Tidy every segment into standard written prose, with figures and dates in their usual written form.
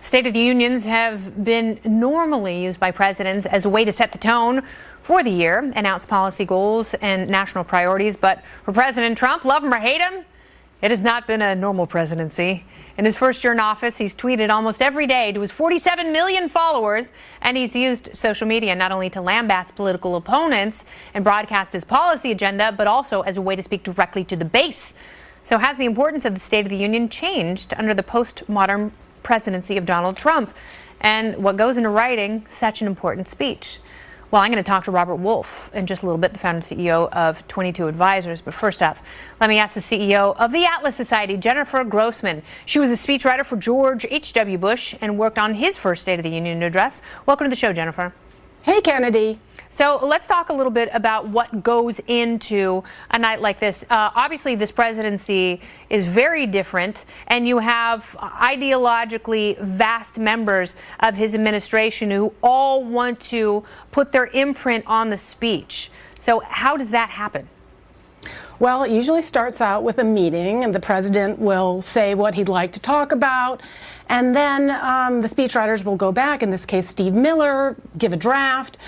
State of the Unions have been normally used by presidents as a way to set the tone for the year, announce policy goals and national priorities. But for President Trump, love him or hate him, it has not been a normal presidency. In his first year in office, he's tweeted almost every day to his 47 million followers, and he's used social media not only to lambast political opponents and broadcast his policy agenda, but also as a way to speak directly to the base. So has the importance of the State of the Union changed under the postmodern presidency of Donald Trump? And what goes into writing such an important speech? Well, I'm going to talk to Robert Wolf in just a little bit, the founder and CEO of 22 Advisors. But first up, let me ask the CEO of the Atlas Society, Jennifer Grossman. She was a speechwriter for George H.W. Bush and worked on his first State of the Union address. Welcome to the show, Jennifer. Hey, Kennedy. So let's talk a little bit about what goes into a night like this. Obviously, this presidency is very different, and you have ideologically vast members of his administration who all want to put their imprint on the speech. So how does that happen? Well, it usually starts out with a meeting, and the president will say what he'd like to talk about. And then the speechwriters will go back, in this case, Steve Miller, give a draft.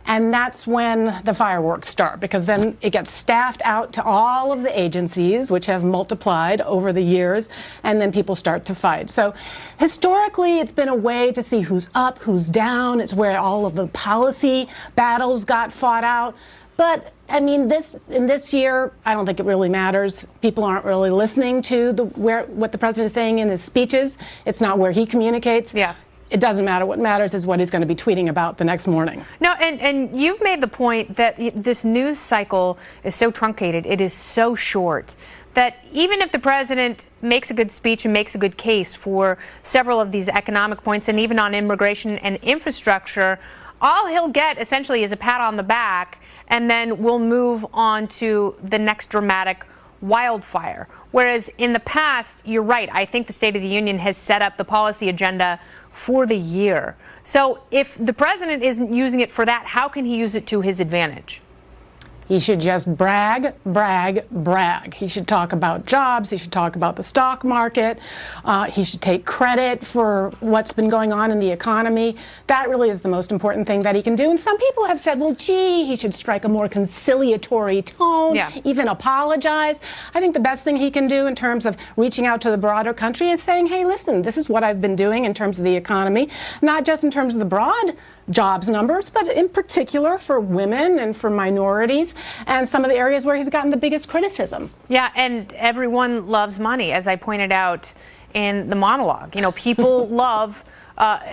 And that's when the fireworks start, because then it gets staffed out to all of the agencies, which have multiplied over the years, and then people start to fight. So historically, it's been a way to see who's up, who's down. It's where all of the policy battles got fought out. But I mean, in this year, I don't think it really matters. People aren't really listening to what the president is saying in his speeches. It's not where he communicates. Yeah. It doesn't matter. What matters is what he's going to be tweeting about the next morning. No, and you've made the point that this news cycle is so truncated, it is so short, that even if the president makes a good speech and makes a good case for several of these economic points, and even on immigration and infrastructure, all he'll get essentially is a pat on the back, and then we'll move on to the next dramatic wildfire. Whereas in the past, you're right, I think the State of the Union has set up the policy agenda for the year. So if the president isn't using it for that, how can he use it to his advantage? He should just brag, brag, brag. He should talk about jobs. He should talk about the stock market. He should take credit for what's been going on in the economy. That really is the most important thing that he can do. And some people have said, well, gee, he should strike a more conciliatory tone, even apologize. I think the best thing he can do in terms of reaching out to the broader country is saying, hey, listen, this is what I've been doing in terms of the economy, not just in terms of the broad jobs numbers, but in particular for women and for minorities and some of the areas where he's gotten the biggest criticism. Yeah, and everyone loves money, as I pointed out in the monologue. You know, people love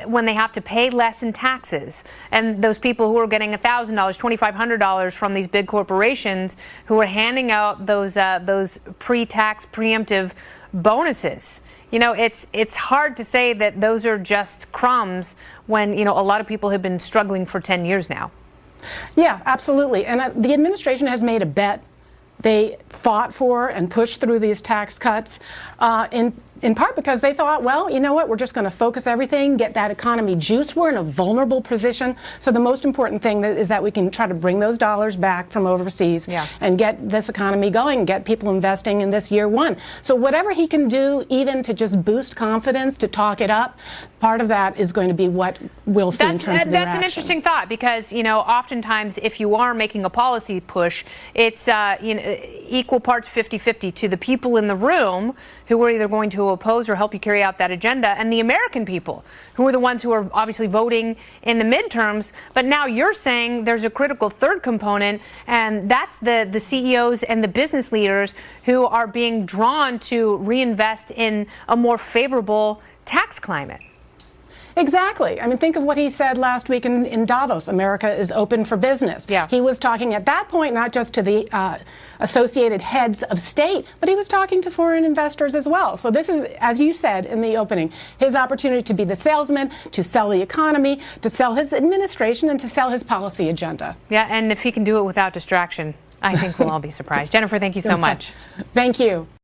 when they have to pay less in taxes. And those people who are getting $1,000, $2,500 from these big corporations who are handing out those pre-tax preemptive bonuses. You know, it's hard to say that those are just crumbs when, you know, a lot of people have been struggling for 10 years now. Yeah, absolutely. And the administration has made a bet. They fought for and pushed through these tax cuts in part because they thought, well, you know what, we're just going to focus everything, get that economy juice. We're in a vulnerable position. So the most important thing is that we can try to bring those dollars back from overseas and get this economy going, get people investing in this year one. So whatever he can do, even to just boost confidence, to talk it up, part of that is going to be what we'll see in terms of their That's action. an interesting thought, because, you know, oftentimes if you are making a policy push, it's you know, equal parts 50-50 to the people in the room who are either going to oppose or help you carry out that agenda, and the American people, who are the ones who are obviously voting in the midterms. But now you're saying there's a critical third component, and that's the CEOs and the business leaders who are being drawn to reinvest in a more favorable tax climate. Exactly. I mean, think of what he said last week in Davos. America is open for business. Yeah. He was talking at that point not just to the associated heads of state, but he was talking to foreign investors as well. So this is, as you said in the opening, his opportunity to be the salesman, to sell the economy, to sell his administration, and to sell his policy agenda. Yeah, and if he can do it without distraction, I think we'll all be surprised. Jennifer, thank you so much. Thank you.